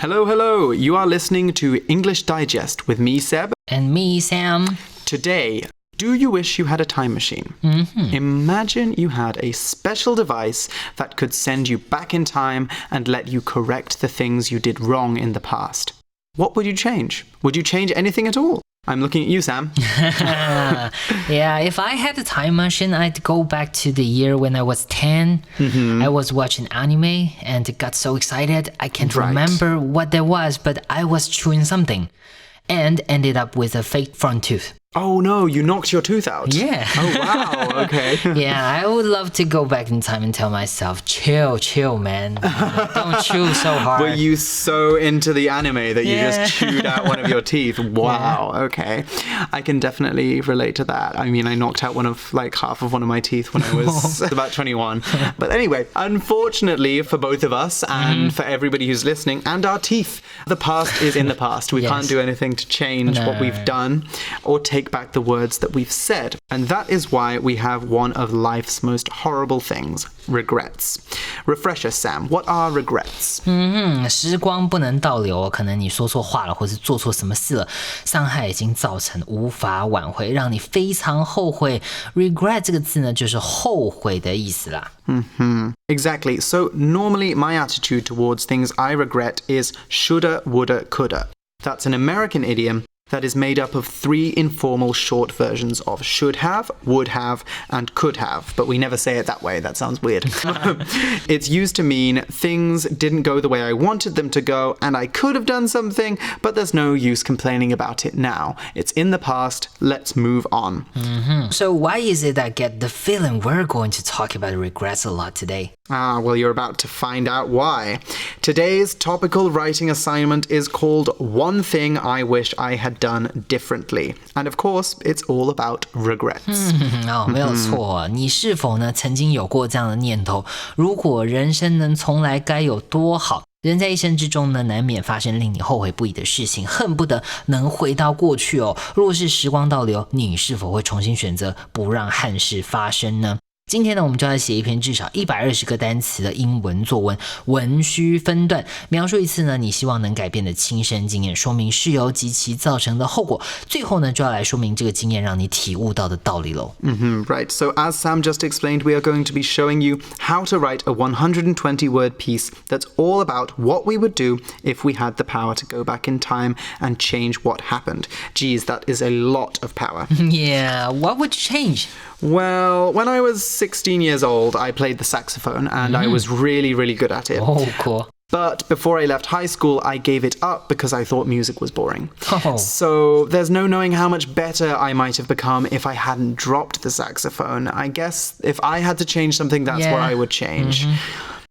Hello, hello. You are listening to English Digest with me, Seb. And me, Sam. Today, do you wish you had a time machine? Imagine you had a special device that could send you back in time and let you correct the things you did wrong in the past. What would you change? Would you change anything at all? I'm looking at you, Sam. Yeah, if I had a time machine, I'd go back to the year when I was 10. I was watching anime and got so excited. I can't remember what that was, but I was chewing something and ended up with a fake front tooth. Oh no, you knocked your tooth out. Yeah. Oh wow, okay. Yeah, I would love to go back in time and tell myself, chill, man. Don't chew so hard. Were you so into the anime that you just chewed out one of your teeth? Wow, okay. I can definitely relate to that. I mean, I knocked out half of one of my teeth when I was about 21. But anyway, unfortunately for both of us and for everybody who's listening and our teeth, the past is in the past. We can't do anything to change what we've done or take back the words that we've said. And that is why we have one of life's most horrible things, regrets. Refresher, Sam, what are regrets? 时光不能倒流，可能你说错话了，或是做错什么事了，伤害已经造成，无法挽回，让你非常后悔。Regret 这个字呢，就是后悔的意思啦。Exactly. So normally my attitude towards things I regret is shoulda, woulda, coulda. That's an American idiom that is made up of three informal short versions of should have, would have, and could have. But we never say it that way. That sounds weird. It's used to mean things didn't go the way I wanted them to go, and I could have done something, but there's no use complaining about it now. It's in the past. Let's move on. So why is it I get the feeling we're going to talk about regrets a lot today? Well, you're about to find out why. Today's topical writing assignment is called One Thing I Wish I Had Done Differently. And of course, it's all about regrets. 没有错，你是否呢曾经有过这样的念头？如果人生能重来，该有多好？人在一生之中呢，难免发生令你后悔不已的事情，恨不得能回到过去哦。若是时光倒流，你是否会重新选择不让憾事发生呢？今天呢，我们就要写一篇至少120个单词的英文作文，文虚分段，描述一次呢你希望能改变的亲身经验，说明事由及其造成的后果。最后呢，就要来说明这个经验让你体悟到的道理咯。Right. So as Sam just explained, we are going to be showing you how to write a 120-word piece that's all about what we would do if we had the power to go back in time and change what happened. Geez, that is a lot of power. Yeah, what would you change? Well, when I was 16 years old, I played the saxophone and I was really, really good at it. Oh, cool. But before I left high school, I gave it up because I thought music was boring. Oh. So there's no knowing how much better I might have become if I hadn't dropped the saxophone. I guess if I had to change something, that's what I would change.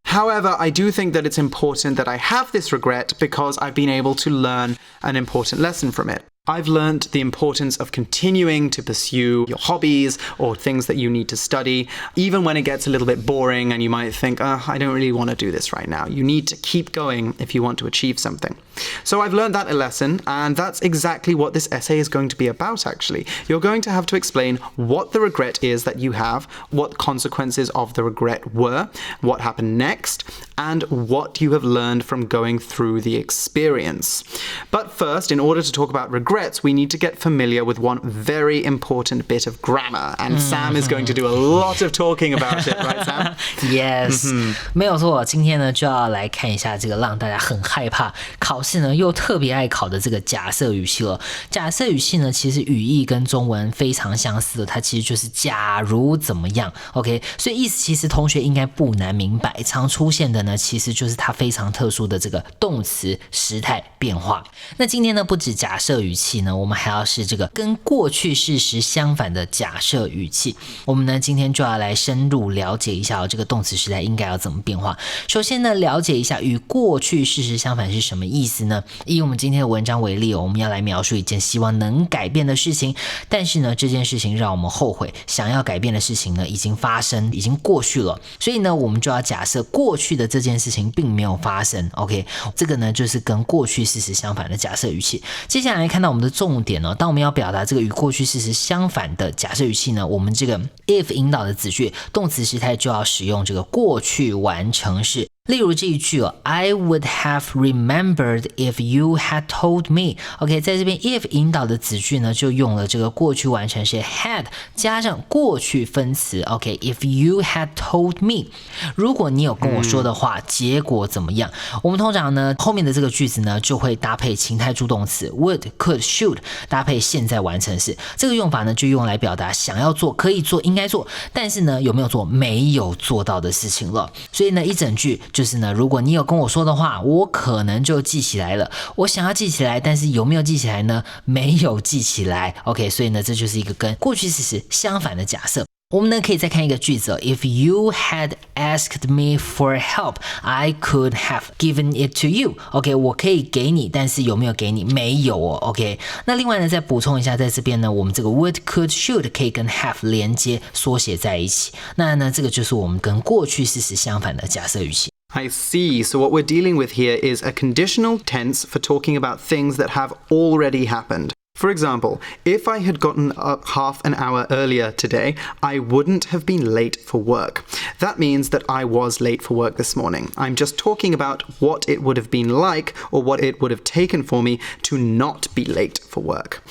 However, I do think that it's important that I have this regret because I've been able to learn an important lesson from it. I've learned the importance of continuing to pursue your hobbies or things that you need to study, even when it gets a little bit boring and you might think, I don't really want to do this right now. You need to keep going if you want to achieve something. So I've learned that lesson, and that's exactly what this essay is going to be about, actually. You're going to have to explain what the regret is that you have, what consequences of the regret were, what happened next, and what you have learned from going through the experience. But first, in order to talk about regrets, we need to get familiar with one very important bit of grammar, and Sam is going to do a lot of talking about it, right, Sam? Yes, 没有错。今天呢，就要来看一下这个让大家很害怕，考试呢又特别爱考的这个假设语气了。假设语气呢，其实语义跟中文非常相似的，它其实就是假如怎么样 ，OK？ 所以意思其实同学应该不难明白，常出现的呢，其实就是它非常特殊的这个动词时态变化。那今天呢，不止假设语气呢，我们还要是这个跟过去事实相反的假设语气。我们呢今天就要来深入了解一下这个动词时态应该要怎么变化。首先呢，了解一下与过去事实相反是什么意思呢？以我们今天的文章为例，我们要来描述一件希望能改变的事情，但是呢这件事情让我们后悔，想要改变的事情呢已经发生，已经过去了，所以呢我们就要假设过去的这件事情并没有发生 OK， 这个呢就是跟过去事实相反的假设语气。接下来看到我们的重点当我们要表达这个与过去事实相反的假设语气呢，我们这个 if 引导的子句动词时态就要使用这个过去完成式。例如这一句I would have remembered if you had told me. OK， 在这边 if 引导的子句呢，就用了这个过去完成式 had 加上过去分词。OK， if you had told me， 如果你有跟我说的话，结果怎么样？我们通常呢，后面的这个句子呢，就会搭配情态助动词 would, could, should， 搭配现在完成式。这个用法呢，就用来表达想要做、可以做、应该做，但是呢，有没有做没有做到的事情了。所以呢，一整句就是呢，如果你有跟我说的话，我可能就记起来了。我想要记起来，但是有没有记起来呢？没有记起来。OK， 所以呢，这就是一个跟过去事实相反的假设。我们呢可以再看一个句子If you had asked me for help, I could have given it to you. OK， 我可以给你，但是有没有给你？没有哦。OK， 那另外呢，再补充一下，在这边呢，我们这个 would, could, should 可以跟 have 连接缩写在一起。那呢，这个就是我们跟过去事实相反的假设语气。I see. So what we're dealing with here is a conditional tense for talking about things that have already happened. For example, if I had gotten up half an hour earlier today, I wouldn't have been late for work. That means that I was late for work this morning. I'm just talking about what it would have been like or what it would have taken for me to not be late for work.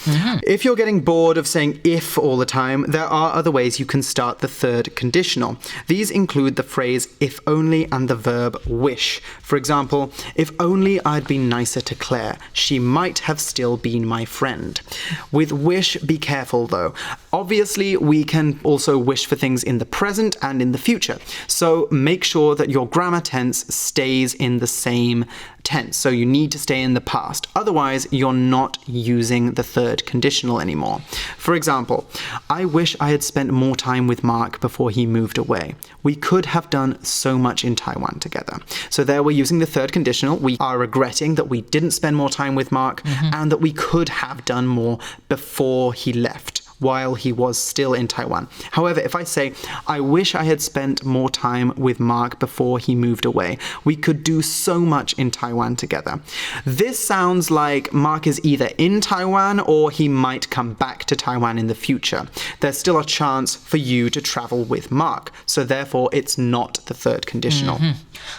If you're getting bored of saying if all the time, there are other ways you can start the third conditional. These include the phrase if only and the verb wish. For example, if only I'd been nicer to Claire, she might have still been my friend. With wish, be careful though. Obviously, we can also wish for things in the present and in the future. So make sure that your grammar tense stays in the same tense. So you need to stay in the past. Otherwise, you're not using the third conditional anymore. For example, I wish I had spent more time with Mark before he moved away. We could have done so much in Taiwan together. So there we're using the third conditional. We are regretting that we didn't spend more time with Mark and that we could have done more before he left, while he was still in Taiwan. However, if I say, I wish I had spent more time with Mark before he moved away, we could do so much in Taiwan together. This sounds like Mark is either in Taiwan or he might come back to Taiwan in the future. There's still a chance for you to travel with Mark, so therefore it's not the third conditional.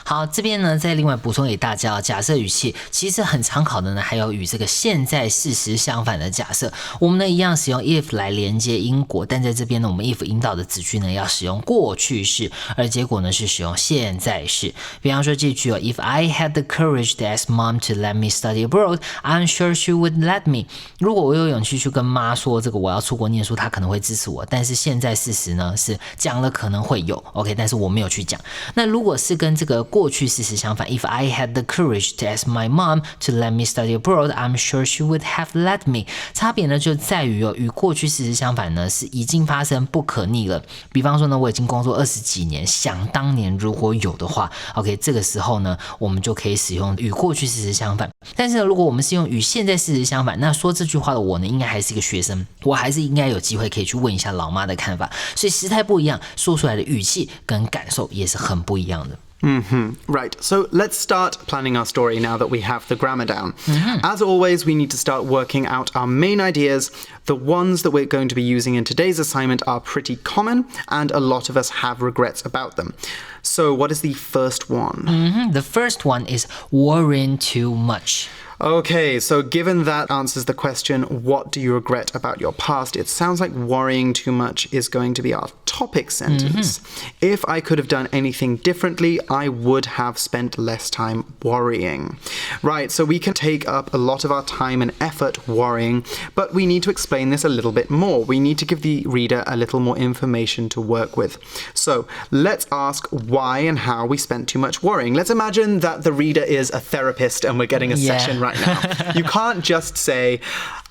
好，这边呢再另外补充给大家假设语气其实很常考的呢还有与这个现在事实相反的假设。我们呢一样使用 if 来连接因果，但在这边呢我们 if 引导的子句呢要使用过去式，而结果呢是使用现在式。比方说这句If I had the courage to ask mom to let me study abroad, I'm sure she would let me. 如果我有勇气去跟妈说这个我要出国念书，她可能会支持我，但是现在事实呢是讲了可能会有 OK， 但是我没有去讲。那如果是跟这个过去事实相反 If I had the courage to ask my mom to let me study abroad, I'm sure she would have let me. 差别呢就在于与过去事实相反呢是已经发生不可逆了。比方说呢我已经工作20几年，想当年如果有的话 OK， 这个时候呢我们就可以使用与过去事实相反。但是呢如果我们是用与现在事实相反，那说这句话的我呢应该还是一个学生，我还是应该有机会可以去问一下老妈的看法。所以时态不一样，说出来的语气跟感受也是很不一样的。Right, so let's start planning our story now that we have the grammar down. As always, we need to start working out our main ideas. The ones that we're going to be using in today's assignment are pretty common, and a lot of us have regrets about them. So what is the first one? The first one is worrying too much. Okay, so given that answers the question, what do you regret about your past? It sounds like worrying too much is going to be our topic sentence. If I could have done anything differently, I would have spent less time worrying. Right, so we can take up a lot of our time and effort worrying, but we need to explain this a little bit more. We need to give the reader a little more information to work with. So let's ask why and how we spent too much worrying. Let's imagine that the reader is a therapist and we're getting a session right now. You can't just say,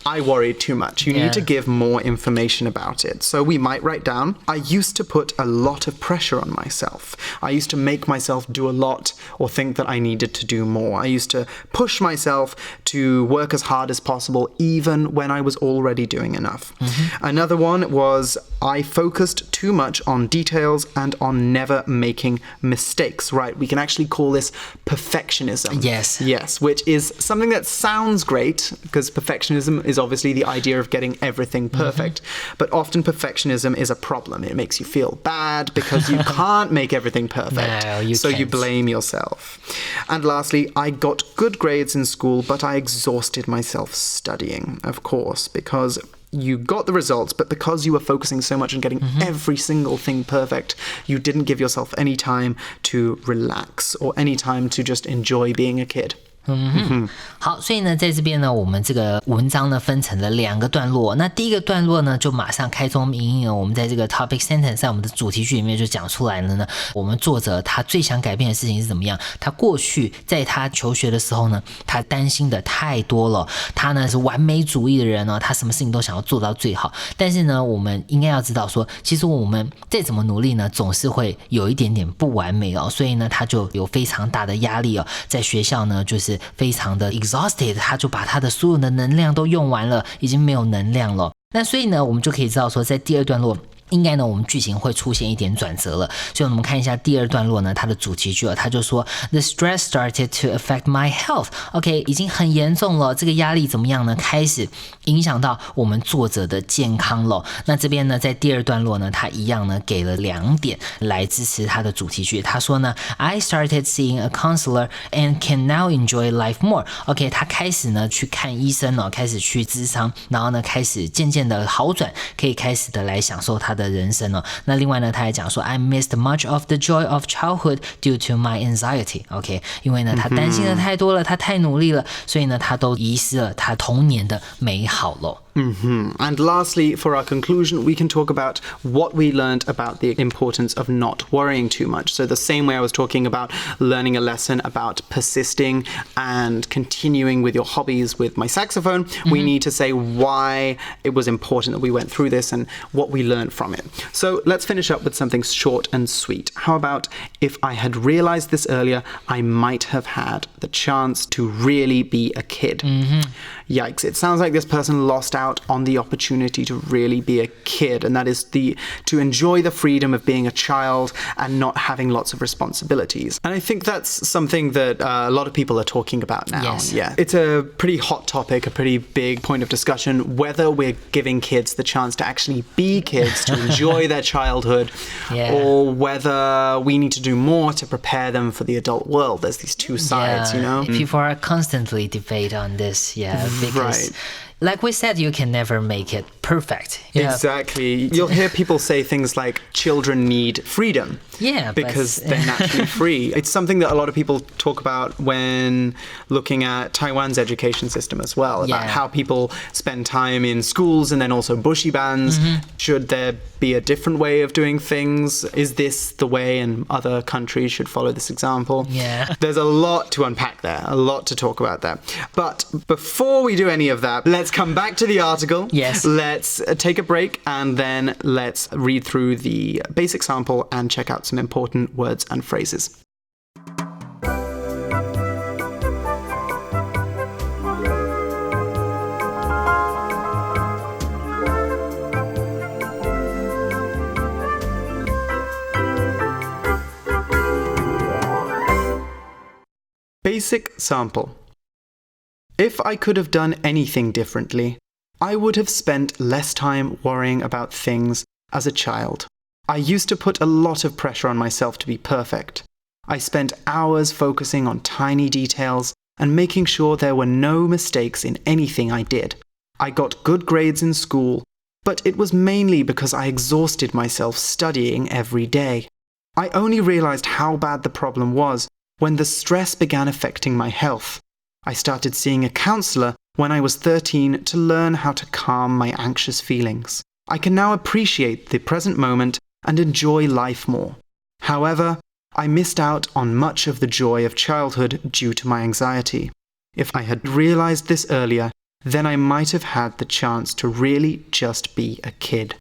I worried too much. You need to give more information about it. So we might write down, I used to put a lot of pressure on myself. I used to make myself do a lot or think that I needed to do more. I used to push myself to work as hard as possible even when I was already doing enough. Another one was, I focused too much on details and on never making mistakes, right? We can actually call this perfectionism. Yes, which is something that sounds great because perfectionism is obviously the idea of getting everything perfect. But often perfectionism is a problem. It makes you feel bad because you can't make everything perfect. No, you so can't. You blame yourself. And lastly, I got good grades in school, but I exhausted myself studying, of course, because you got the results, but because you were focusing so much on getting every single thing perfect, you didn't give yourself any time to relax or any time to just enjoy being a kid. 好，所以呢，在这边呢，我们这个文章呢分成了2个段落。那第一个段落呢，就马上开宗明义呢，我们在这个 topic sentence 在我们的主题句里面就讲出来了呢。我们作者他最想改变的事情是怎么样？他过去在他求学的时候呢，他担心的太多了。他呢是完美主义的人哦，他什么事情都想要做到最好。但是呢，我们应该要知道说，其实我们再怎么努力呢，总是会有一点点不完美哦。所以呢，他就有非常大的压力哦，在学校呢就是非常的 exhausted， 他就把他的所有的能量都用完了，已经没有能量了。那所以呢，我们就可以知道说，在第2段落应该呢，我们剧情会出现一点转折了。所以我们看一下第2段落呢，它的主题句哦，他就说 The stress started to affect my health. OK， 已经很严重了，这个压力怎么样呢？开始影响到我们作者的健康了。那这边呢，在第2段落呢，他一样呢给了2点来支持他的主题句。他说呢 I started seeing a counselor and can now enjoy life more. OK， 他开始呢去看医生哦，开始去咨商，然后呢开始渐渐的好转，可以开始的来享受他的人生哦。那另外呢，他还讲说 I missed much of the joy of childhood due to my anxiety. OK， 因为呢他担心的太多了，他太努力了，所以呢他都遗失了他童年的美好了。And lastly, for our conclusion, we can talk about what we learned about the importance of not worrying too much. So the same way I was talking about learning a lesson about persisting and continuing with your hobbies with my saxophone, we need to say why it was important that we went through this and what we learned from it. So let's finish up with something short and sweet. How about if I had realized this earlier, I might have had the chance to really be a kid. Yikes, it sounds like this person lost out on the opportunity to really be a kid, and that is to enjoy the freedom of being a child and not having lots of responsibilities. And I think that's something that a lot of people are talking about now. Yes. Yeah, it's a pretty hot topic, a pretty big point of discussion, whether we're giving kids the chance to actually be kids, to enjoy their childhood, or whether we need to do more to prepare them for the adult world. There's these two sides, you know? People are constantly debate on this, because like we said, you can never make it perfect. Exactly. You'll hear people say things like children need freedom. Yeah, because they're naturally free. It's something that a lot of people talk about when looking at Taiwan's education system as well, about how people spend time in schools and then also bushy bands. Should there be a different way of doing things? Is this the way and other countries should follow this example? There's a lot to unpack there, a lot to talk about there. But before we do any of that, let's come back to the article. Let's take a break and then let's read through the basic sample and check out some important words and phrases. Basic sample. If I could have done anything differently, I would have spent less time worrying about things as a child. I used to put a lot of pressure on myself to be perfect. I spent hours focusing on tiny details and making sure there were no mistakes in anything I did. I got good grades in school, but it was mainly because I exhausted myself studying every day. I only realized how bad the problem was when the stress began affecting my health. I started seeing a counselor when I was 13 to learn how to calm my anxious feelings. I can now appreciate the present moment and enjoy life more. However, I missed out on much of the joy of childhood due to my anxiety. If I had realized this earlier, then I might have had the chance to really just be a kid.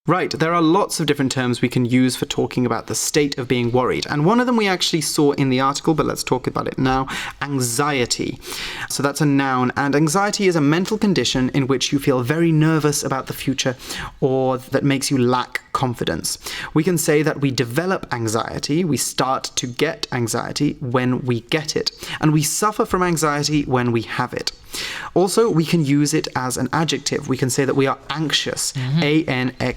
Right, there are lots of different terms we can use for talking about the state of being worried. And one of them we actually saw in the article, but let's talk about it now. Anxiety. So that's a noun. And anxiety is a mental condition in which you feel very nervous about the future or that makes you lack confidence. We can say that we develop anxiety, we start to get anxiety when we get it, and we suffer from anxiety when we have it. Also, we can use it as an adjective. We can say that we are anxious, A-N-X-I-O-U-S,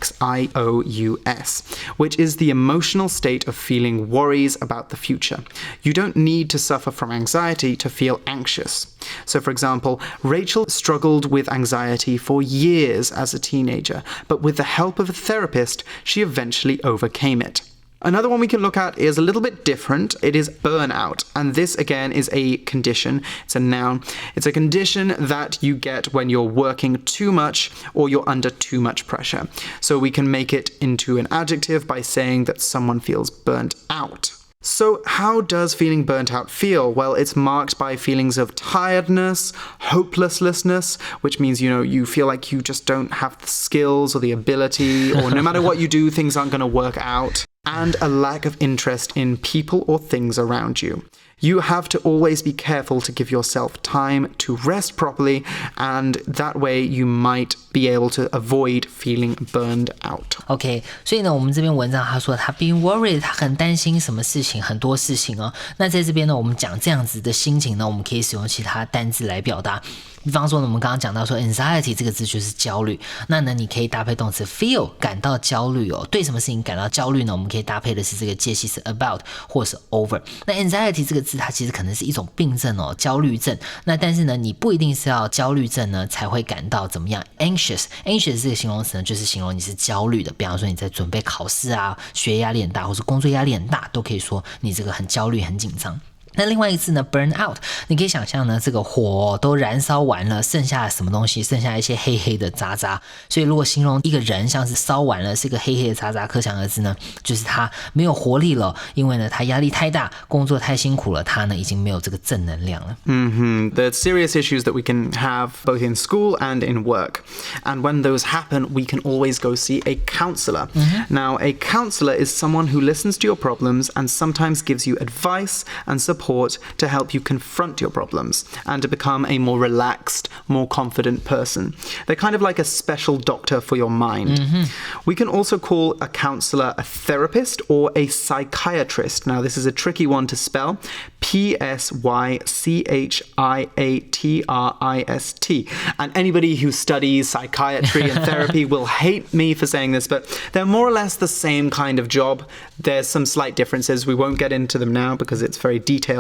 which is the emotional state of feeling worries about the future. You don't need to suffer from anxiety to feel anxious. So, for example, Rachel struggled with anxiety for years as a teenager, but with the help of a therapist, she eventually overcame it. Another one we can look at is a little bit different. It is burnout. And this, again, is a condition. It's a noun. It's a condition that you get when you're working too much or you're under too much pressure. So we can make it into an adjective by saying that someone feels burnt out. So how does feeling burnt out feel? Well, it's marked by feelings of tiredness, hopelessness, which means, you feel like you just don't have the skills or the ability, or no matter what you do, things aren't going to work out. And a lack of interest in people or things around you. You have to always be careful to give yourself time to rest properly, and that way you might be able to avoid feeling burned out. OK, 所以呢，我们这篇文章他说他 being worried， 他很担心什么事情，很多事情哦。那在这边呢，我们讲这样子的心情呢，我们可以使用其他单字来表达。比方说呢，我们刚刚讲到说 anxiety 这个字就是焦虑，那呢你可以搭配动词 feel 感到焦虑哦。对什么事情感到焦虑呢？我们可以搭配的是这个介系词 about 或是 over。那 anxiety 这个字它其实可能是一种病症哦，焦虑症。那但是呢，你不一定是要焦虑症呢才会感到怎么样 anxious 这个形容词呢，就是形容你是焦虑的。比方说你在准备考试啊，学业压力很大，或是工作压力很大，都可以说你这个很焦虑、很紧张。那另外一个字呢 burn out， 你可以想象呢，这个火都燃烧完了，剩下什么东西？剩下一些黑黑的渣渣。所以如果形容一个人像是烧完了，是一个黑黑的渣渣，可想而知呢，就是他没有活力了，因为呢他压力太大，工作太辛苦了，他呢已经没有这个正能量了。The serious issues that we can have both in school and in work. And when those happen, we can always go see a counselor. Now, a counselor is someone who listens to your problems and sometimes gives you advice and support to help you confront your problems and to become a more relaxed, more confident person. They're kind of like a special doctor for your mind. We can also call a counselor a therapist or a psychiatrist. Now, this is a tricky one to spell. P-S-Y-C-H-I-A-T-R-I-S-T. And anybody who studies psychiatry and therapy will hate me for saying this, but they're more or less the same kind of job. There's some slight differences. We won't get into them now because it's very detailed.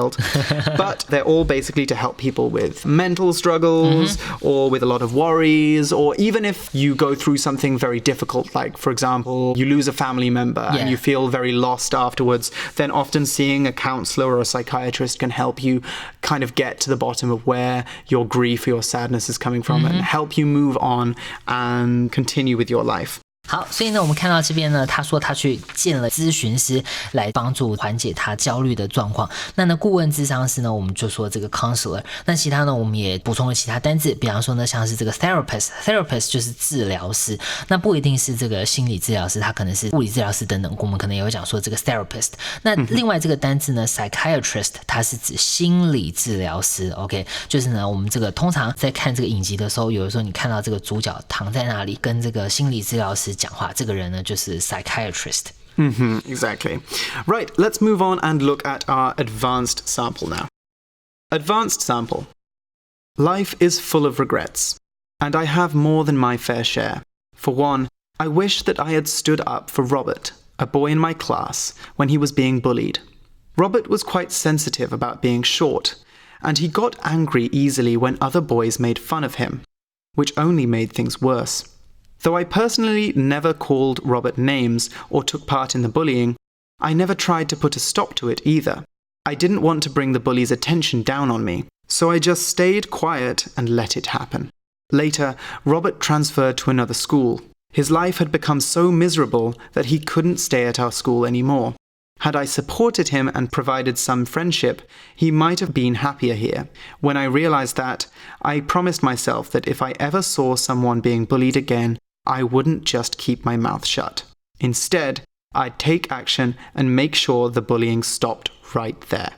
But they're all basically to help people with mental struggles or with a lot of worries, or even if you go through something very difficult, like, for example, you lose a family member and you feel very lost afterwards, then often seeing a counselor or a psychiatrist can help you kind of get to the bottom of where your grief or your sadness is coming from and help you move on and continue with your life. 好，所以呢，我们看到这边呢，他说他去见了咨询师来帮助缓解他焦虑的状况。那呢，顾问咨商师呢，我们就说这个 counselor。那其他呢，我们也补充了其他单字，比方说呢，像是这个 therapist 就是治疗师，那不一定是这个心理治疗师，他可能是物理治疗师等等。我们可能也会讲说这个 therapist。那另外这个单字呢 psychiatrist， 它是指心理治疗师。OK， 就是呢，我们这个通常在看这个影集的时候，有的时候你看到这个主角躺在那里跟这个心理治疗师讲话，这个人呢就是 psychiatrist。Exactly. Right, let's move on and look at our advanced sample now. Advanced sample. Life is full of regrets, and I have more than my fair share. For one, I wish that I had stood up for Robert, a boy in my class, when he was being bullied. Robert was quite sensitive about being short, and he got angry easily when other boys made fun of him, which only made things worse. Though I personally never called Robert names or took part in the bullying, I never tried to put a stop to it either. I didn't want to bring the bully's attention down on me, so I just stayed quiet and let it happen. Later, Robert transferred to another school. His life had become so miserable that he couldn't stay at our school anymore. Had I supported him and provided some friendship, he might have been happier here. When I realized that, I promised myself that if I ever saw someone being bullied again, I wouldn't just keep my mouth shut. Instead, I'd take action and make sure the bullying stopped right there.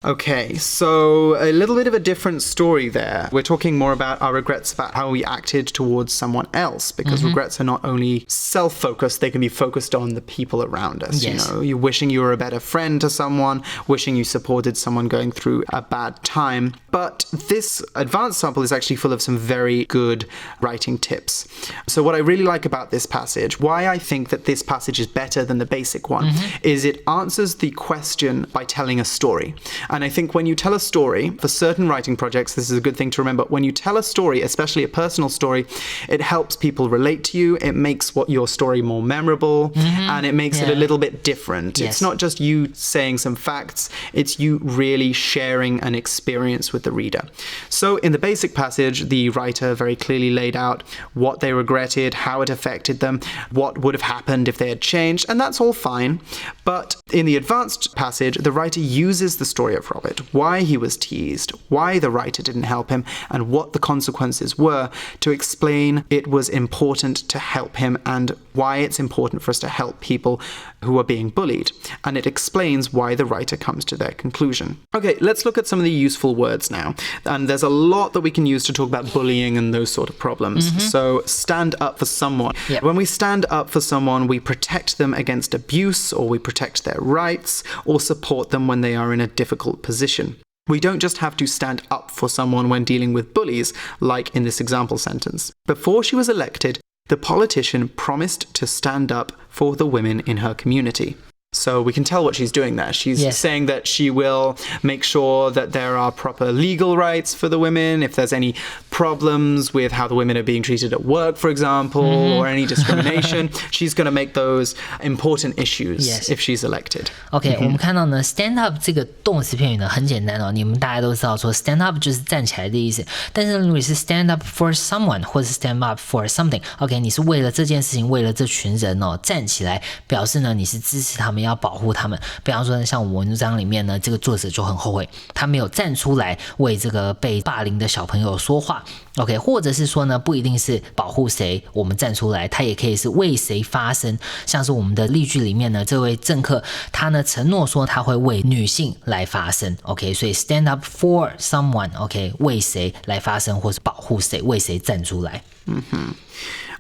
Okay, so a little bit of a different story there. We're talking more about our regrets about how we acted towards someone else, because regrets are not only self-focused, they can be focused on the people around us. Yes. You know, you're wishing you were a better friend to someone, wishing you supported someone going through a bad time. But this advanced sample is actually full of some very good writing tips. So what I really like about this passage, why I think that this passage is better than the basic one, is it answers the question by telling a story. And I think when you tell a story, for certain writing projects, this is a good thing to remember. When you tell a story, especially a personal story, it helps people relate to you. It makes your story more memorable, and it makes it a little bit different. Yes. It's not just you saying some facts, it's you really sharing an experience with the reader. So in the basic passage, the writer very clearly laid out what they regretted, how it affected them, what would have happened if they had changed, and that's all fine. But in the advanced passage, the writer uses the story of Robert, why he was teased, why the writer didn't help him, and what the consequences were, to explain it was important to help him and why it's important for us to help people who are being bullied. And it explains why the writer comes to their conclusion. Okay, let's look at some of the useful words now. And there's a lot that we can use to talk about bullying and those sort of problems. So stand up for someone. Yep. When we stand up for someone, we protect them against abuse, or we protect their rights, or support them when they are in a difficult position. We don't just have to stand up for someone when dealing with bullies, like in this example sentence. Before she was elected, the politician promised to stand up for the women in her community. So we can tell what she's doing there. She's saying that she will make sure that there are proper legal rights for the women. If there's any problems with how the women are being treated at work, for example, or any discrimination, she's going to make those important issues if she's elected. OK， 我们看到呢 ，stand up 这个动词片语呢很简单哦，你们大家都知道说 stand up 就是站起来的意思。但是如果是 stand up for someone 或者是 stand up for something，OK， 你是为了这件事情，为了这群人哦站起来，表示呢你是支持他们，要保护他们。比方说呢，像文章里面呢，这个作者就很后悔，他没有站出来为这个被霸凌的小朋友说话。OK， 或者是说呢，不一定是保护谁，我们站出来，他也可以是为谁发声。像是我们的例句里面呢，这位政客他呢承诺说他会为女性来发声。OK， 所以 stand up for someone，OK， 为谁来发声，或是保护谁，为谁站出来。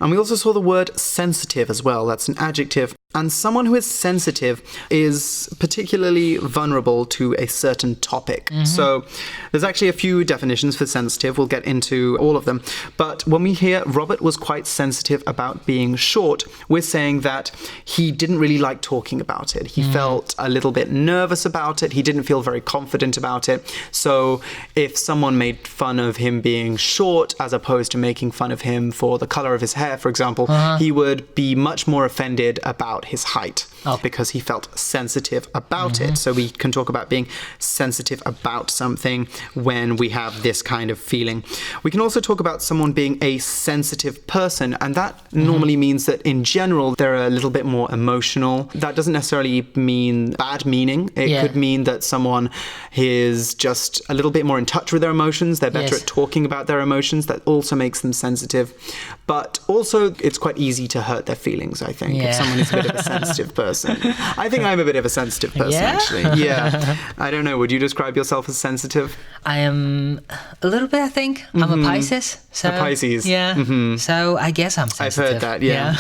And we also saw the word sensitive as well. That's an adjective. And someone who is sensitive is particularly vulnerable to a certain topic. So there's actually a few definitions for sensitive. We'll get into all of them. But when we hear Robert was quite sensitive about being short, we're saying that he didn't really like talking about it. He felt a little bit nervous about it. He didn't feel very confident about it. So if someone made fun of him being short as opposed to making fun of him for the color of his hair, for example, he would be much more offended about his height because he felt sensitive about it. So we can talk about being sensitive about something when we have this kind of feeling. We can also talk about someone being a sensitive person, and that normally means that in general they're a little bit more emotional. That doesn't necessarily mean bad meaning. It could mean that someone is just a little bit more in touch with their emotions. They're better at talking about their emotions. That also makes them sensitive. But also it's quite easy to hurt their feelings, I think, if someone is a bit of a sensitive person. I think I'm a bit of a sensitive person, actually. Yeah. I don't know. Would you describe yourself as sensitive? I am a little bit, I think. I'm a Pisces. So, a Pisces. Yeah. So I guess I'm sensitive. I've heard that, yeah.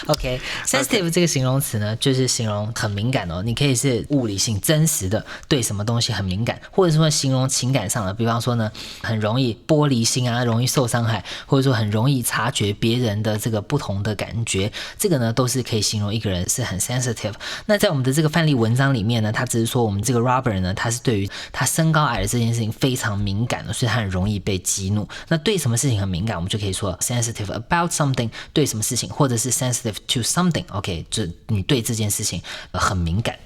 OK, sensitive 这个形容词呢，就是形容很敏感哦。你可以是物理性真实的，对什么东西很敏感，或者说形容情感上的，比方说呢，很容易玻璃心啊，容易受伤害，或者说很容易察觉别人的这个不同的感觉，这个呢都是可以形容一个人是很 sensitive。那在我们的这个范例文章里面呢，他只是说我们这个 Robert 呢，他是对于他身高矮的这件事情非常敏感的，所以他很容易被激怒。那对什么事情很敏感，我们就可以说 sensitive about something， 对什么事情，或者是 sensitive to something。OK， 就你对这件事情很敏感。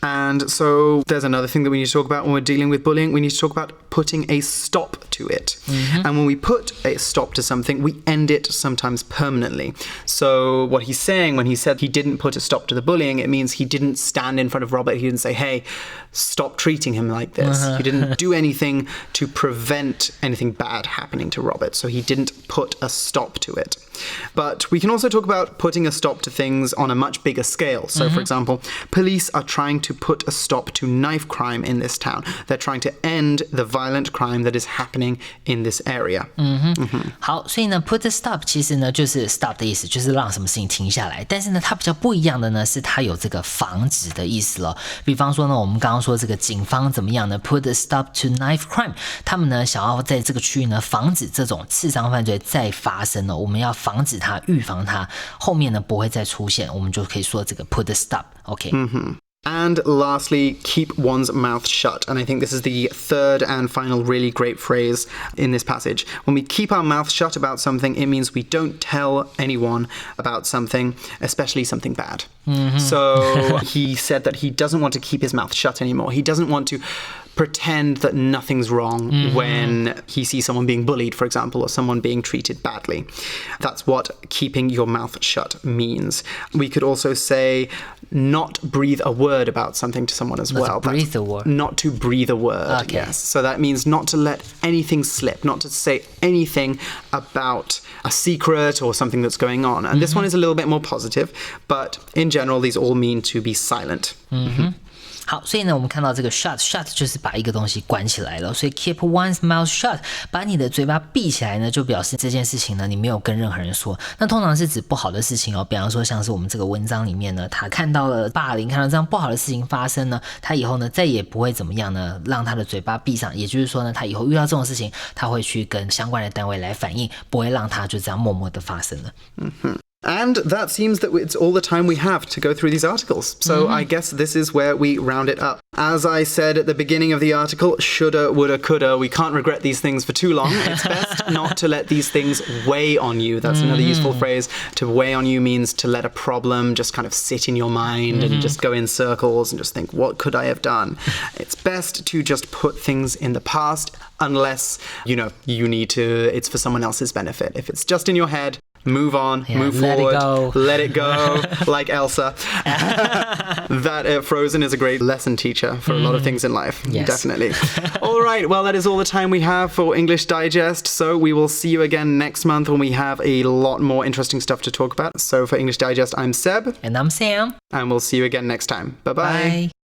And so there's another thing that we need to talk about when we're dealing with bullying. We need to talk about putting a stop to it. And when we put a stop to something, we end it sometimes permanently. So what he's saying when he said he didn't put a stop to the bullying, it means he didn't stand in front of Robert. He didn't say, hey, stop treating him like this. He didn't do anything to prevent anything bad happening to Robert. So he didn't put a stop to it. But we can also talk about putting a stop to things on a much bigger scale. So, for example, police are trying to to put a stop to knife crime in this town. They're trying to end the violent crime that is happening in this area. 好，所以呢 put a stop 其实呢就是 stop 的意思，就是让什么事情停下来。但是呢它比较不一样的呢是它有这个防止的意思了。比方说呢我们刚刚说这个警方怎么样呢 put a stop to knife crime， 他们呢想要在这个区域呢防止这种刺伤犯罪再发生了，我们要防止它，预防它，后面呢不会再出现，我们就可以说这个 put a stop。OK。And lastly, keep one's mouth shut. And I think this is the third and final really great phrase in this passage. When we keep our mouth shut about something, it means we don't tell anyone about something, especially something bad. So he said that he doesn't want to keep his mouth shut anymore. He doesn't want to pretend that nothing's wrong when he sees someone being bullied, for example, or someone being treated badly. That's what keeping your mouth shut means. We could also say not breathe a word about something to someone as well. Breathe a word. Not to breathe a word, Okay. yes. So that means not to let anything slip, not to say anything about a secret or something that's going on. And this one is a little bit more positive, but in general, these all mean to be silent. 好，所以呢我们看到这个 shut 就是把一个东西关起来了，所以 keep one's mouth shut 把你的嘴巴闭起来呢就表示这件事情呢你没有跟任何人说，那通常是指不好的事情哦，比方说像是我们这个文章里面呢他看到了霸凌，看到这样不好的事情发生呢，他以后呢再也不会怎么样呢让他的嘴巴闭上，也就是说呢他以后遇到这种事情他会去跟相关的单位来反映，不会让他就这样默默的发生了。And that seems that it's all the time we have to go through these articles. So I guess this is where we round it up. As I said at the beginning of the article, shoulda, woulda, coulda, we can't regret these things for too long. It's best not to let these things weigh on you. That's another useful phrase. To weigh on you means to let a problem just kind of sit in your mind and just go in circles and just think, what could I have done? It's best to just put things in the past unless, you need to, it's for someone else's benefit. If it's just in your head, move on, move forward, let it go, like Elsa. That Frozen is a great lesson teacher for a lot of things in life. Yes. Definitely. All right, well, that is all the time we have for English Digest. So we will see you again next month when we have a lot more interesting stuff to talk about. So for English Digest, I'm Seb. And I'm Sam. And we'll see you again next time. Bye-bye. Bye.